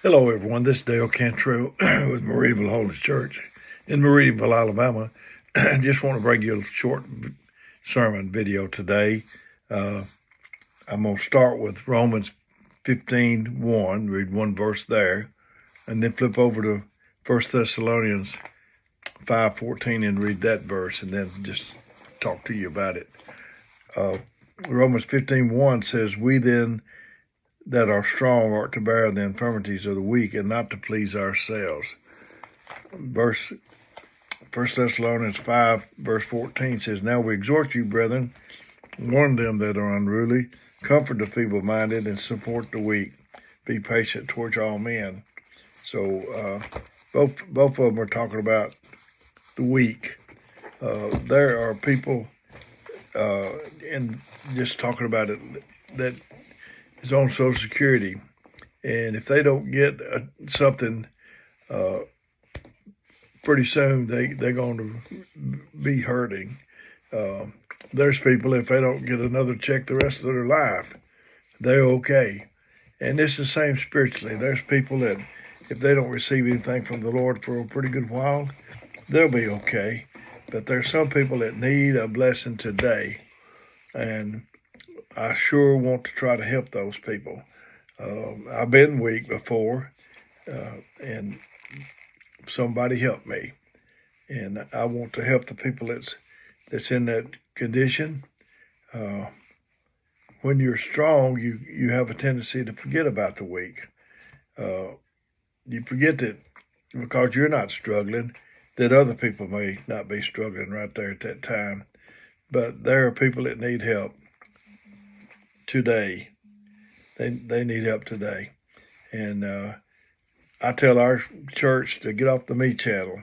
Hello, everyone. This is Dale Cantrell with Meridianville Holiness Church in Meridianville, Alabama. I just want to bring you a short sermon video today. I'm going to start with Romans 15:1, read one verse there, and then flip over to 1 Thessalonians 5:14 and read that verse, and then just talk to you about it. Romans 15:1 says, "We then that are strong ought to bear the infirmities of the weak and not to please ourselves." Verse 1 Thessalonians 5, verse 14 says, "Now we exhort you, brethren, warn them that are unruly, comfort the feeble-minded, and support the weak. Be patient towards all men." So both of them are talking about the weak. There are people, and just talking about it, that is on Social Security, and if they don't get something pretty soon, they're going to be hurting. There's people, if they don't get another check the rest of their life, they're okay. And it's the same spiritually. There's people that if they don't receive anything from the Lord for a pretty good while, they'll be okay. But there's some people that need a blessing today, and I sure want to try to help those people. I've been weak before, and somebody helped me, and I want to help the people that's in that condition. When you're strong, you have a tendency to forget about the weak. You forget that because you're not struggling, that other people may not be struggling right there at that time. But there are people that need help today. They need help today. And I tell our church to get off the me channel.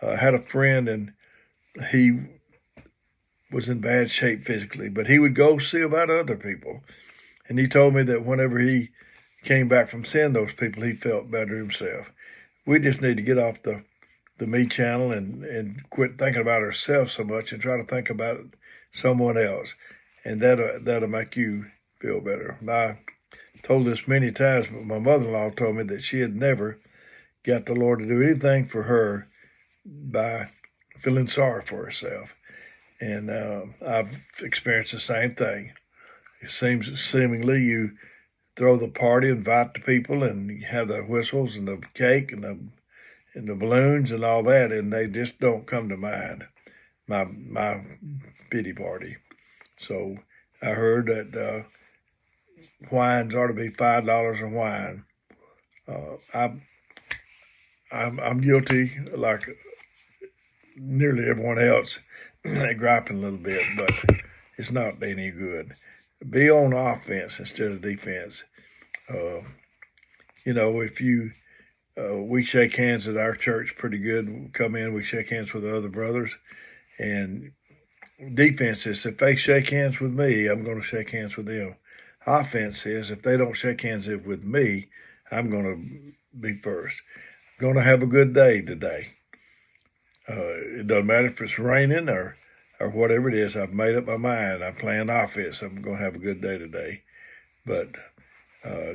I had a friend, and he was in bad shape physically, but he would go see about other people. And he told me that whenever he came back from seeing those people, he felt better himself. We just need to get off the me channel and quit thinking about ourselves so much and try to think about someone else. And that'll make you feel better. I told this many times, but my mother-in-law told me that she had never got the Lord to do anything for her by feeling sorry for herself. And I've experienced the same thing. It seems seemingly you throw the party, invite the people, and you have the whistles and the cake and the balloons and all that, and they just don't come to mind. My pity party. So I heard that wines ought to be $5 a wine. I'm guilty, like nearly everyone else, griping a little bit, but it's not any good. Be on offense instead of defense. If we shake hands at our church pretty good. We come in, we shake hands with the other brothers, and defense is if they shake hands with me, I'm going to shake hands with them. Offense is if they don't shake hands with me, I'm going to be first. I'm going to have a good day today. It doesn't matter if it's raining or whatever it is. I've made up my mind. I'm playing offense. I'm going to have a good day today. But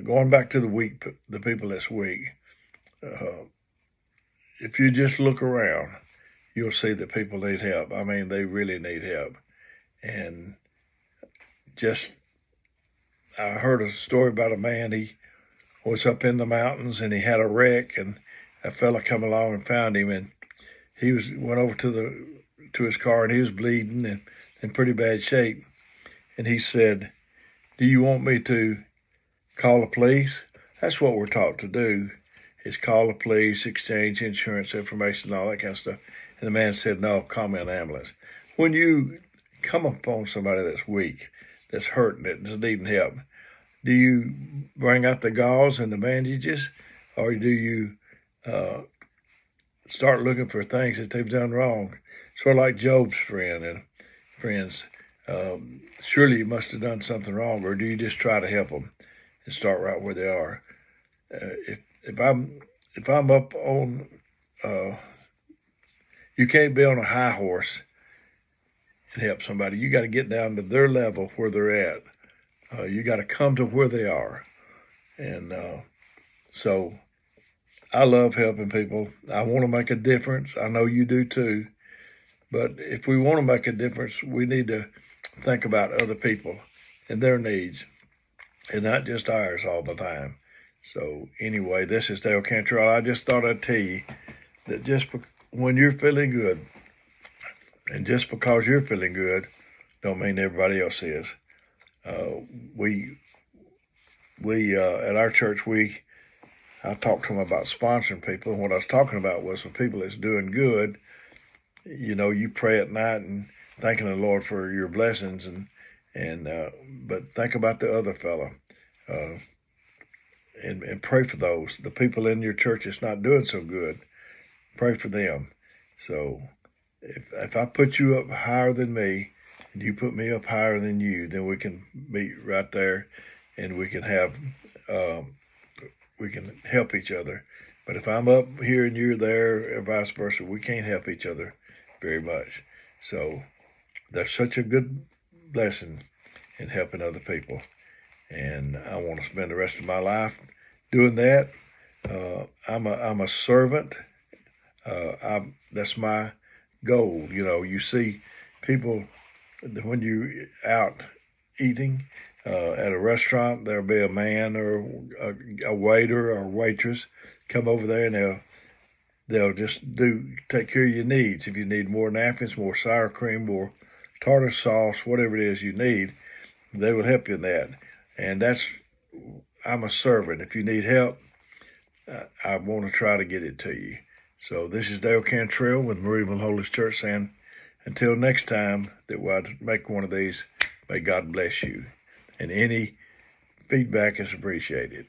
going back to the people that's weak, if you just look around, you'll see that people need help. I mean, they really need help. And I heard a story about a man. He was up in the mountains and he had a wreck, and a fella come along and found him, and he went over to his car, and he was bleeding and in pretty bad shape. And he said, "Do you want me to call the police?" That's what we're taught to do, is call the police, exchange insurance information, all that kind of stuff. And the man said, "No, call me an ambulance." When you come upon somebody that's weak, that's hurting, that's needing help, do you bring out the gauze and the bandages, or do you start looking for things that they've done wrong? Sort of like Job's friends. Surely you must have done something wrong, or do you just try to help them and start right where they are? If I'm up on, you can't be on a high horse and help somebody. You got to get down to their level where they're at. You got to come to where they are, and So I love helping people. I want to make a difference. I know you do too. But if we want to make a difference, we need to think about other people and their needs and not just ours all the time. So anyway, this is Dale Cantrell. I just thought I'd tell you that when you're feeling good, and just because you're feeling good, don't mean everybody else is. Uh, we at our church I talked to them about sponsoring people, and what I was talking about was for people that's doing good. You pray at night and thanking the Lord for your blessings, but think about the other fella, uh, and pray for the people in your church that's not doing so good. Pray for them. So if I put you up higher than me, and you put me up higher than you, then we can meet right there, and we can help each other. But if I'm up here and you're there, or vice versa, we can't help each other very much. So there's such a good blessing in helping other people, and I want to spend the rest of my life doing that. I'm a servant. That's my goal. You see people when you out eating at a restaurant, there'll be a man or a waiter or waitress come over there, and they'll just take care of your needs. If you need more napkins, more sour cream, more tartar sauce, whatever it is you need, they will help you in that. And I'm a servant. If you need help, I want to try to get it to you. So this is Dale Cantrell with Maryville Holiness Church saying, until next time that we'll make one of these, may God bless you. And any feedback is appreciated.